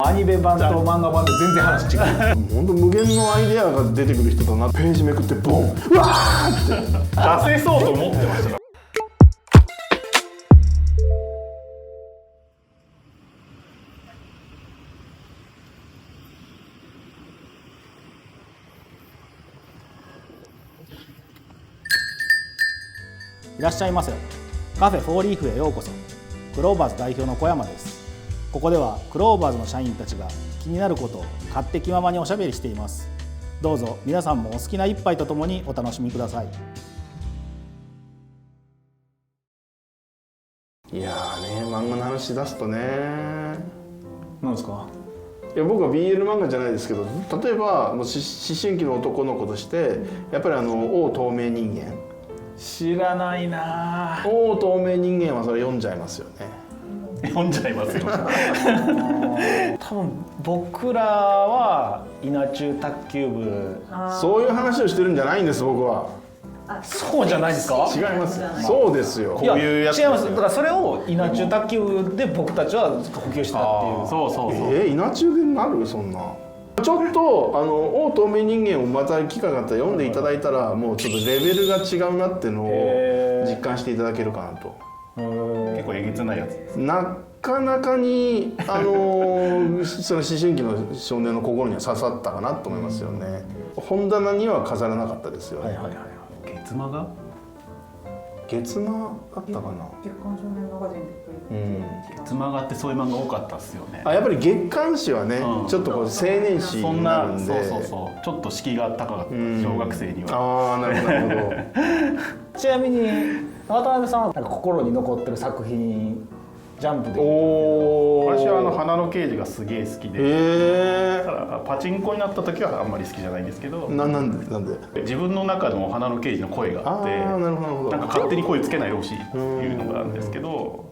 アニメ版と漫画版で全然話違う。本当無限のアイデアが出てくる人だな。ページめくってボン、うわーって出せそうと思ってましたから。いらっしゃいませ。カフェフォーリーフへようこそ。クローバーズ代表の小山です。ここではクローバーズの社員たちが気になることを勝手気ままにおしゃべりしています。どうぞ皆さんもお好きな一杯とともにお楽しみください。いやーね、漫画の話出すとね。なんですか？いや僕は BL 漫画じゃないですけど、例えばもう思春期の男の子としてやっぱり王透明人間、知らないな。王透明人間はそれ読んじゃいますよね。読んじゃいますよ。多分僕らは稲中卓球部。そういう話をしてるんじゃないんです僕は。そうじゃないですか？違います。そうですよ。いやこういうやつ違います。だからそれを稲中卓球部で僕たちは普及してたっていう。そうそうそう。稲中でなるそんな。ちょっと王透明人間をまた機会があったら読んでいただいたら、もうちょっとレベルが違うなっていうのを実感していただけるかなと。結構えげつないやつです。なかなかにその思春期の少年の心には刺さったかなと思いますよね。本棚には飾らなかったですよね。月間が月間あったかな。月刊少年マガジンで月間がってそういう漫画多かったっすよね。やっぱり月刊誌はね、ちょっとこう青年誌になるんで、そうちょっと敷居が高かった小学生には。ああなるほど。ちなみに渡辺さんはなんか心に残ってる作品、ジャンプで。私は花の刑事がすげえ好きで、ただパチンコになった時はあんまり好きじゃないんですけど、なんで自分の中の花の刑事の声があって、なるほど。なんか勝手に声つけないでほしいっていうのがあるんですけど、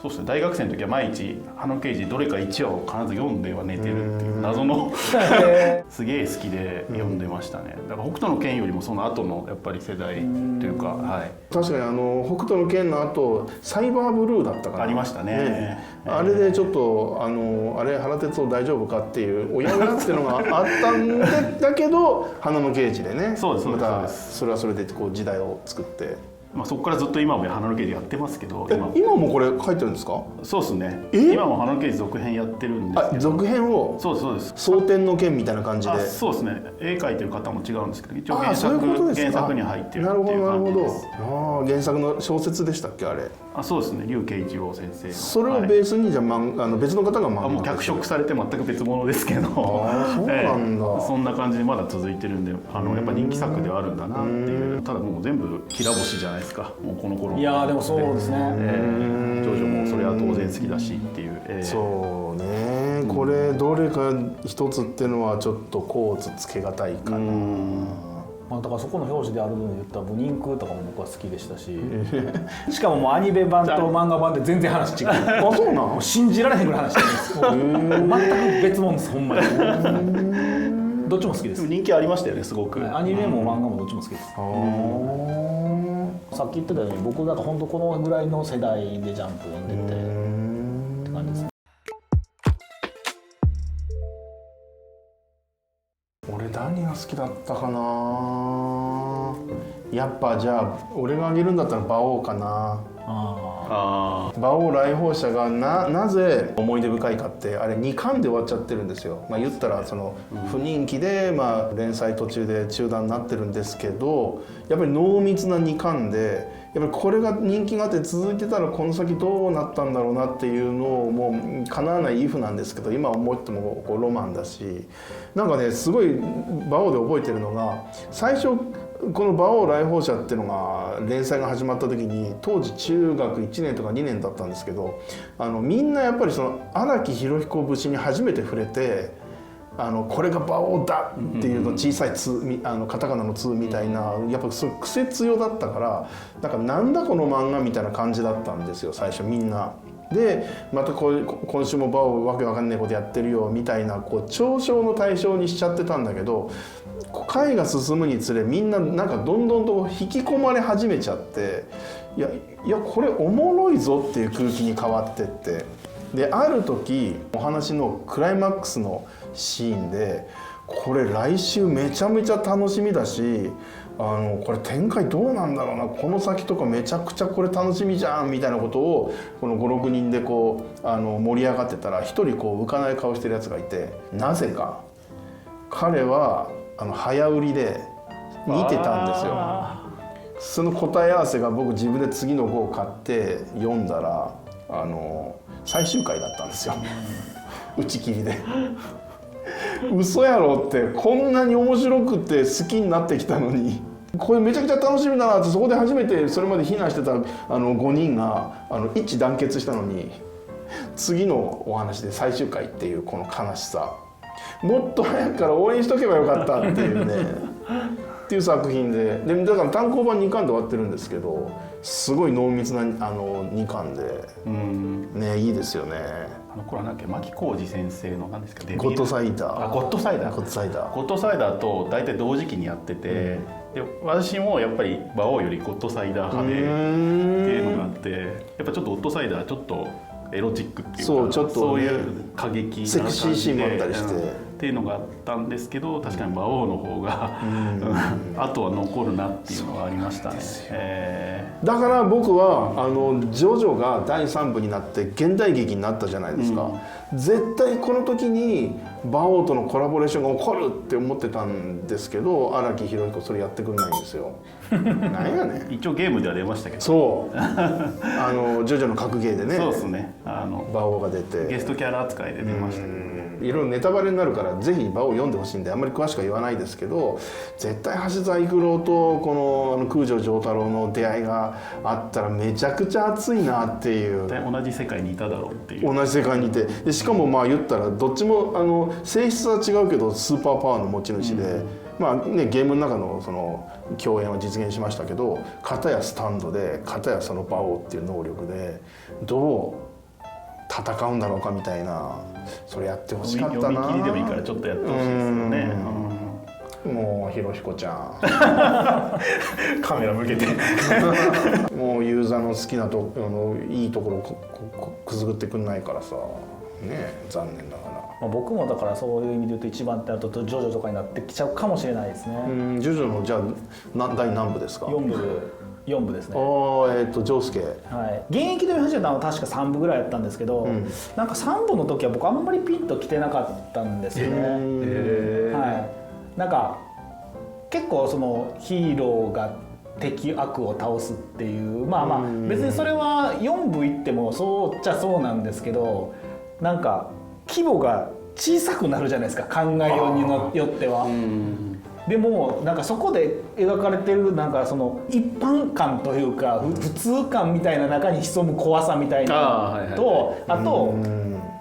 そうですね、大学生の時は毎日花の刑事どれか1話を必ず読んでは寝てるっていう謎のすげえ好きで読んでましたね。だから北斗の拳よりもその後のやっぱり世代というか、はい、確かに北斗の拳の後サイバーブルーだったかな、ありましたね。あれでちょっとあれ原哲夫大丈夫かっていう親がっていうのがあったんだけど花の刑事でね、そうですまたそれはそれでこう時代を作って。そこからずっと今も花の刑事やってますけど、今もこれ書いてるんですか？そうですね。今も花の刑事続編やってるんですけど。続編を。そうです。蒼天の剣みたいな感じで。そうですね。絵描いてる方も違うんですけど、一応原作に入ってるっていう感じです。原作の小説でしたっけあれ？そうですね。劉慶一郎先生の。それをベースにじゃあ別の方が漫画。もう脚色されて全く別物ですけど。そうなんだ。そんな感じでまだ続いてるんで、やっぱ人気作ではあるんだなっていう。ただもう全部きら星じゃないですか。もうこの頃。いやでもそうですね。ジョジョもそれは当然好きだしっていう。そうね。これどれか一つっていうのはちょっとコーツつけがたいかな。だからそこの表紙であるので言ったら「ブニンク」とかも僕は好きでしたししかももうアニメ版と漫画版で全然話違う。そうなの？信じられへんぐらい話違うんです。全く別物です、ほんまに。どっちも好きです。人気ありましたよね、すごく。アニメも漫画もどっちも好きです。さっき言ってたように僕なんか本当このぐらいの世代でジャンプ読んでてって感じですね。俺何が好きだったかな。やっぱじゃあ俺があげるんだったら馬王かな。馬王来訪者がなぜ思い出深いかって、あれ2巻で終わっちゃってるんですよ。言ったらその不人気で連載途中で中断になってるんですけど、やっぱり濃密な2巻でやっぱりこれが人気があって続いてたらこの先どうなったんだろうなっていうのをもう叶わないイフなんですけど、今思ってもこうロマンだし、なんかねすごい馬王で覚えてるのが、最初この馬王来訪者っていうのが連載が始まった時に当時中学1年とか2年だったんですけど、みんなやっぱりその荒木博彦節に初めて触れて、これが馬王だっていうの小さいカタカナの「つ」みたいな、やっぱそう癖強だったから、なんだこの漫画みたいな感じだったんですよ最初みんな。でまた今週も馬王わけわかんないことやってるよみたいな嘲笑の対象にしちゃってたんだけど、回が進むにつれみんななんかどんどんと引き込まれ始めちゃって、いやこれおもろいぞっていう空気に変わってって。である時お話のクライマックスのシーンでこれ来週めちゃめちゃ楽しみだしこれ展開どうなんだろうなこの先とかめちゃくちゃこれ楽しみじゃんみたいなことをこの56人でこう盛り上がってたら一人こう浮かない顔してるやつがいてなぜか彼は早売りで見てたんですよ。その答え合わせが僕自分で次の号を買って読んだら最終回だったんですよ打ち切りで嘘やろってこんなに面白くて好きになってきたのにこれめちゃくちゃ楽しみだなってそこで初めてそれまで非難してた5人が一致団結したのに次のお話で最終回っていうこの悲しさもっと早くから応援しとけばよかったっていうねっていう作品でだから単行本2巻で終わってるんですけどすごい濃密な2巻でねいいですよね。これは牧浩二先生の何ですかゴッドサイダーゴッドサイダーと大体同時期にやってて、で私もやっぱり馬王よりゴッドサイダー派でっていうのがあってやっぱちょっとゴッドサイダーちょっとエロチックっていうかそうちょっと、ね、そういう過激なセクシーシーンもあったりして、っていうのがあったんですけど確かに馬王の方があとは残るなっていうのがありましたね。だから僕はジョジョが第3部になって現代劇になったじゃないですか、絶対この時に馬王とのコラボレーションが起こるって思ってたんですけど荒木宏彦それやってくれないんですよなんやねん一応ゲームでは出ましたけどそうジョジョの格ゲーでねそうですね馬王が出てゲストキャラ扱いで出ましたけどいろいろネタバレになるからぜひ馬王読んでほしいんであんまり詳しくは言わないですけど絶対橋沢育郎とこの空城城太郎の出会いがあったらめちゃくちゃ熱いなっていう同じ世界にいただろうっていう同じ世界にいてでしかもまあ言ったらどっちも性質は違うけどスーパーパワーの持ち主で、まあね、ゲームの中のその共演は実現しましたけど片やスタンドで片やその馬王っていう能力でどう戦うんだろうかみたいなそれやってほしかったな。読み切りでもいいからちょっとやってほしいですよね。もうひろひこちゃんカメラ向けてもうユーザーの好きないいところをくすぐってくんないからさね残念だから。僕もだからそういう意味で言うと一番ってあとジョジョとかになってきちゃうかもしれないですね。ジョジョのじゃあ第何部ですか？4部ですね。ジョウスケ、はい、現役で見始めたのは確か3部ぐらいやったんですけど、なんか3部の時は僕あんまりピンときてなかったんですよね。はい、なんか結構そのヒーローが敵悪を倒すっていうまあ別にそれは4部いってもそうっちゃそうなんですけどなんか規模が小さくなるじゃないですか考えようによっては。でもなんかそこで描かれてるなんかその一般感というか普通感みたいな中に潜む怖さみたいなのとあと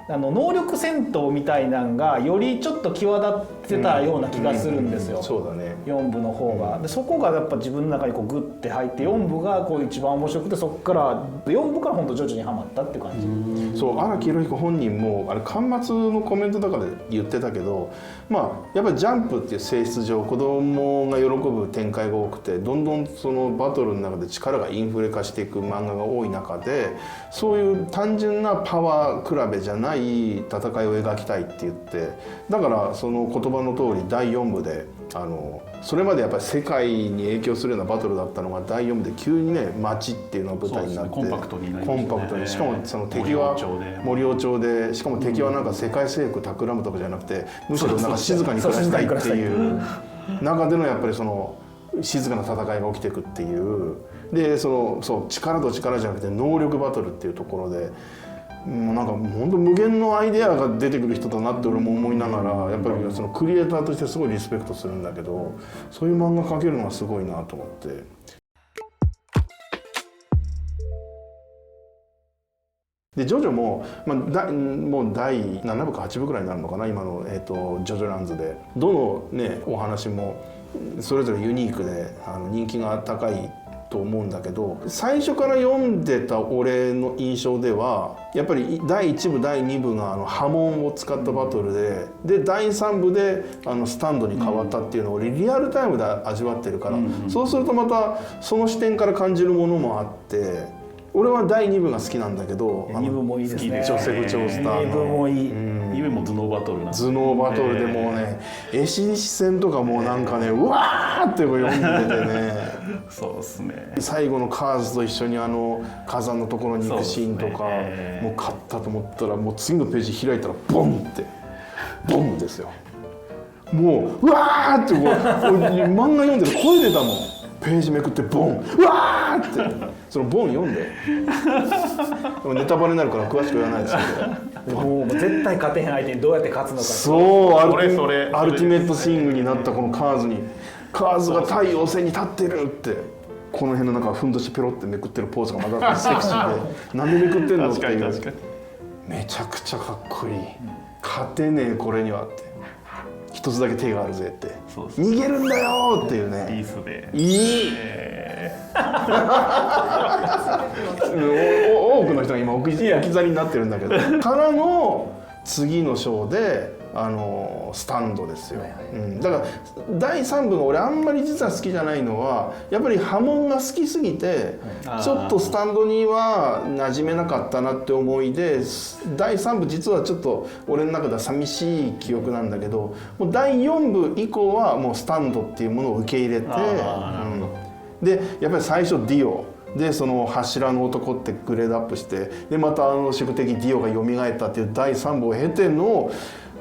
能力戦闘みたいなのがよりちょっと際立ってたような気がするんですよ。そうだね。4部の方がでそこがやっぱ自分の中にこうグッて入って4部がこう一番面白くてそこから4部から本当徐々にはまったって感じ。そう荒木宏彦本人も巻末のコメントとかで言ってたけどまあやっぱりジャンプっていう性質上子供が喜ぶ展開が多くてどんどんそのバトルの中で力がインフレ化していく漫画が多い中でそういう単純なパワー比べじゃない戦いを描きたいって言ってだからその言葉の通り第4部でそれまでやっぱり世界に影響するようなバトルだったのが第4部で急にね街っていうのが舞台になって、コンパクトになりましたね。コンパクトにしかもその敵は森尾町でしかも敵はなんか世界征服企むとかじゃなくてむしろなんか静かに暮らしたいっていう中でのやっぱりその静かな戦いが起きていくっていうでそう力と力じゃなくて能力バトルっていうところで。なんか本当無限のアイデアが出てくる人だなって俺も思いながらやっぱりそのクリエイターとしてすごいリスペクトするんだけどそういう漫画描けるのがすごいなと思って。でジョジョも、もう第7部か8部ぐらいになるのかな今の、ジョジョランズでどのねお話もそれぞれユニークで人気が高いと思うんだけど最初から読んでた俺の印象ではやっぱり第1部第2部が波紋を使ったバトルで第3部でスタンドに変わったっていうのを俺リアルタイムで味わってるから、そうするとまたその視点から感じるものもあって俺は第2部が好きなんだけど、2部もいいですね。ジョセフ・チョースターの2部もいい。2部も頭脳バトルなんで頭脳バトルでもうね、絵師戦とかもうなんかね、うわーって読んでてねそうですね。最後のカーズと一緒に火山のところに行くシーンとか、もう勝ったと思ったらもう次のページ開いたらボンってボンですよ。もううわーってこう漫画読んでる声出たもん。ページめくってボンうわーってそのボン読んででもネタバレになるから詳しく言わないですけどもう絶対勝てへん相手にどうやって勝つのか。そうアルテそれィメットスイングになったこのカーズにカーズが太陽星に立ってるってこの辺の中ふんどしペロってめくってるポーズがまたセクシーでなんでめくってんのっていうめちゃくちゃかっこいい、勝てねえこれにはって一つだけ手があるぜって逃げるんだよっていうねいいっすね。いい、多くの人が今置き去りになってるんだけどからの次の章でスタンドですよ、だから第3部が俺あんまり実は好きじゃないのはやっぱり波紋が好きすぎてちょっとスタンドには馴染めなかったなって思いで第3部実はちょっと俺の中では寂しい記憶なんだけどもう第4部以降はもうスタンドっていうものを受け入れて、でやっぱり最初ディオでその柱の男ってグレードアップしてでまた宿敵ディオが蘇ったっていう第3部を経ての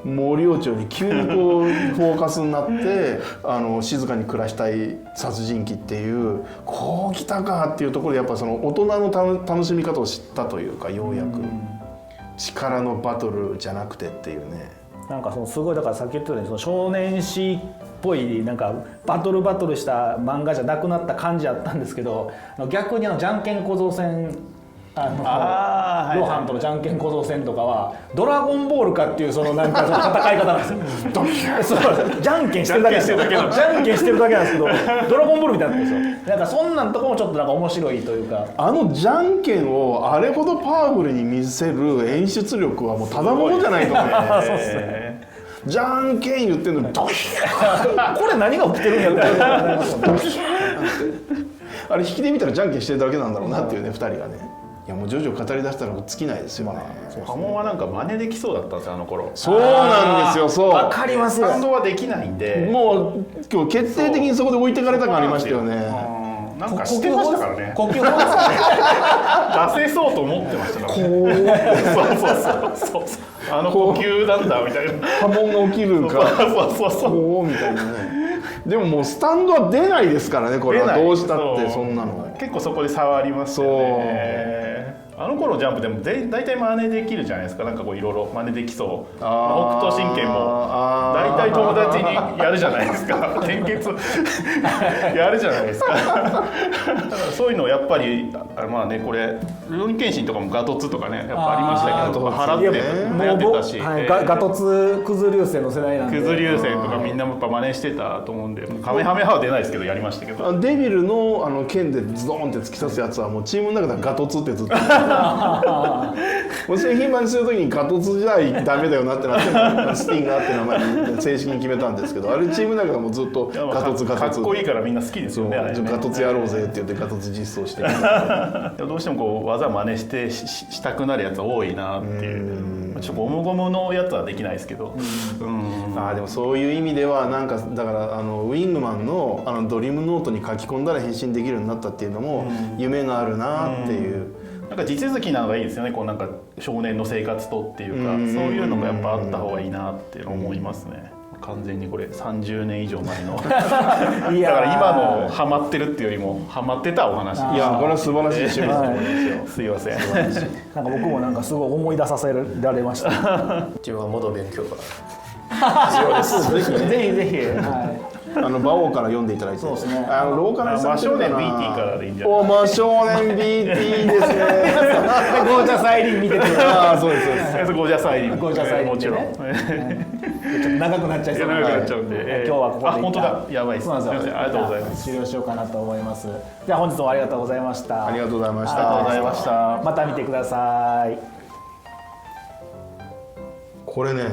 森王朝に急にこうフォーカスになって静かに暮らしたい殺人鬼っていうこう来たかっていうところでやっぱその大人の楽しみ方を知ったというかようやく力のバトルじゃなくてっていうね。なんかすごいだからさっき言ったようにその少年誌っぽいなんかバトルした漫画じゃなくなった感じあったんですけど逆にじゃんけん小僧戦ロハンとのじゃんけん小僧戦とかはドラゴンボールかっていうそのなんか戦い方なんですよ。そうじゃんけんしてるだけなんですよ。じゃんけんしてるだけなんですけどドラゴンボールみたいになってるんですよ。なんかそんなんとかもちょっとなんか面白いというかじゃんけんをあれほどパワフルに見せる演出力はもうただものじゃないと思う。そうですね。じゃんけん言ってんのにドキッこれ何が起きてるんやってあれ引きで見たらじゃんけんしてるだけなんだろうなっていうね2人がね。いやもう徐々語り出したら尽きないですよね。波紋はなんか真似できそうだったんですよ頃。そうなんですよ。そうわかりますよ。感動はできないんでもう今日決定的にそこで置いてかれた感ありましたよね。なんか知ってましたからね。呼吸法ですよね。出せそうと思ってましたからね。そう呼吸なんだみたいな。波紋が起きるからこうみたいなね。でももうスタンドは出ないですからねこれはどうしたってそんなの。結構そこで差はありますよね。頃のジャンプでも大体真似できるじゃないですか。なんかこういろいろ真似できそう。北斗神拳も大体友達にやるじゃないですか。献血やるじゃないですか。だからそういうのをやっぱりまあねこれルローニケンシンとかもガトツとかねやっぱありましたけど払って流行ってたし、ガトツクズ流星の世代なんでクズ流星とかみんなやっぱ真似してたと思うんでカメハメハは出ないですけどやりましたけどデビルの剣でズドンって突き刺すやつはもうチームの中ではガトツってずっともう製品版にするときにガトツじゃダメだよなってなってスティンガーって名前正式に決めたんですけどあれチームの中でもずっとガトツかっこいいからみんな好きですよね。ガトツやろうぜって言ってガトツ実装してどうしてもこう技真似してしたくなるやつ多いなっていうちょっとゴムゴムのやつはできないですけどでもそういう意味ではなんかだからウィングマンのドリームノートに書き込んだら変身できるようになったっていうのも夢があるなっていう。なんか地続きなのがいいですよね。こうなんか少年の生活とっていうかそういうのがやっぱあった方がいいなって思いますね。完全にこれ30年以上前のだから今のハマってるっていうよりもハマってたお話。いやこれは素晴らしい趣味だと思いますよ。すいません。なんか僕もなんかすごい思い出させられました。自分はまだ勉強がぜひぜひ。馬王から読んでいただいて、そうですね。ローカル真少年 BT からでいいんじゃないですか。真少年 BT ですね。ゴージャスアイリーン見てて。そうですそうです。ゴージャスアイリーン。ゴージャスアイリーンもちろん。ちょっと長くなっちゃいそうなので。長くなっちゃうんで。今日はここで。本当だ。やばいです。すみません。ありがとうございます。終了しようかなと思います。じゃあ本日もありがとうございました。ありがとうございました。ありがとうございました。また見てください。これね、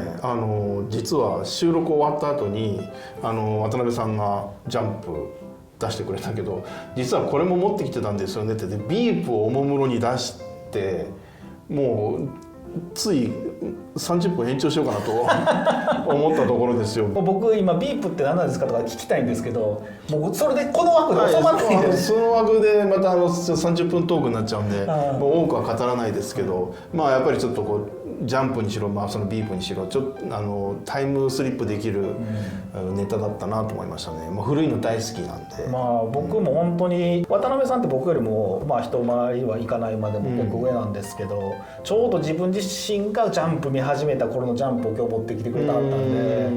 実は収録終わった後に渡辺さんがジャンプ出してくれたけど、実はこれも持ってきてたんですよねってビープをおもむろに出して、もうつい30分延長しようかなと思ったところですよ。僕今ビープって何なんですかとか聞きたいんですけど、もうそれでこの枠で収まらないんで、ね、その枠でまた30分トークになっちゃうんで、もう多くは語らないですけど、まあやっぱりちょっとこうジャンプにしろ、まあ、そのビープにしろちょっとタイムスリップできるネタだったなと思いましたね。まあ、古いの大好きなんで、まあ僕も本当に渡辺さんって僕よりもまあ一回りはいかないまでも結構上なんですけど、ちょうど自分自身がジャンプ見始めた頃のジャンプを今日持ってきてくれたかったんで、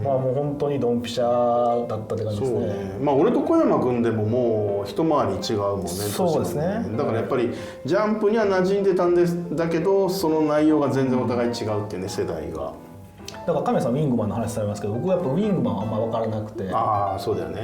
まあもう本当にドンピシャだったって感じですね。そうね、まあ俺と小山君でももう一回り違うもんね。そうですね。だからやっぱりジャンプには馴染んでたんですだけど、その内容が全然お互い違うっていうね、世代が。だから亀さんウィングマンの話されますけど、僕はやっぱウィングマンはあんま分からなくて、ああそうだよね、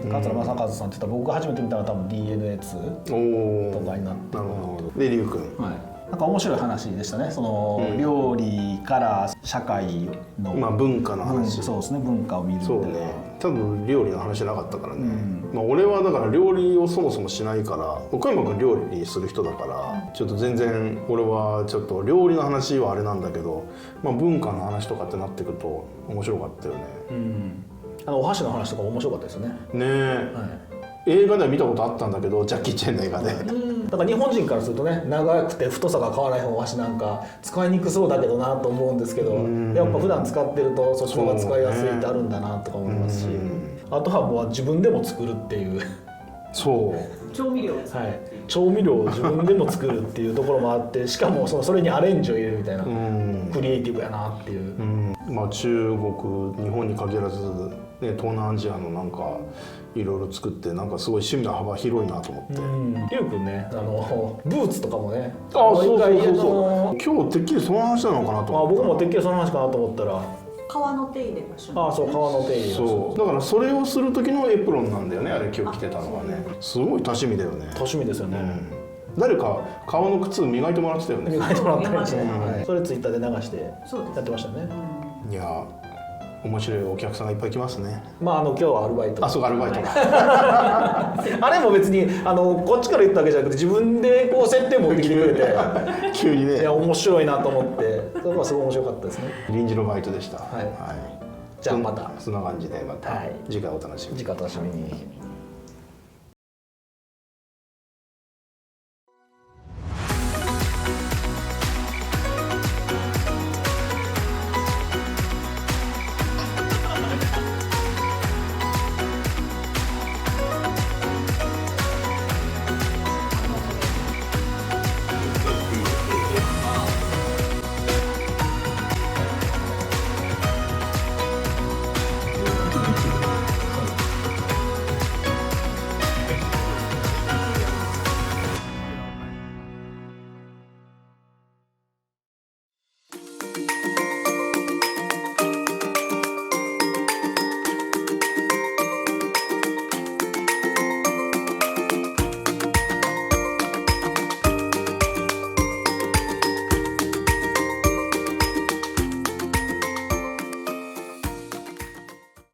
はい、桂正和さんって言ったら僕が初めて見たのは多分 DNA2 とかになって、なるほど。で龍君、はい、なんか面白い話でしたね。その、料理から社会の、まあ、文化の話、そうですね、文化を見るみたいな。そうね、多分料理の話なかったからね、まあ、俺はだから料理をそもそもしないから、小山君料理する人だから、ちょっと全然俺はちょっと料理の話はあれなんだけど、まあ、文化の話とかってなってくると面白かったよね。お箸の話とか面白かったですよね。ねえ、映画では見たことあったんだけど、ジャッキー・チェンの映画で、だから日本人からするとね、長くて太さが変わらないお箸なんか使いにくそうだけどなと思うんですけど、やっぱ普段使ってるとそっちの方が使いやすいってあるんだなとか思いますし、あとはもう自分でも作るっていうそう調味料を作る、はい、調味料を自分でも作るっていうところもあって、しかもそれにアレンジを入れるみたいな、クリエイティブやなっていう、まあ、中国日本に限らず、ね、東南アジアのなんかいろいろ作って、なんかすごい趣味の幅広いなと思って。りゅうくんね、ブーツとかもね、そう今日てっきりその話なのかなと思って。僕もてっきりその話かなと思ったら、革の手入れが趣味。そう、革の手入れがそうだからそれをする時のエプロンなんだよね、あれ今日着てたのはね。すごい多趣味だよね。多趣味ですよね、誰か革の靴磨いてもらってたよね。磨いてもらったりして、それツイッターで流してやってましたね。いや面白いお客さんがいっぱい来ますね。まあ今日はアルバイト。そうか、アルバイトだ。あれも別にこっちから言ったわけじゃなくて、自分でこう設定持ってきてくれて急にね。いや面白いなと思って、それはすごい面白かったですね。臨時のバイトでした。はい。じゃあまたそんな感じでまた次回お楽しみに。次回お楽しみに。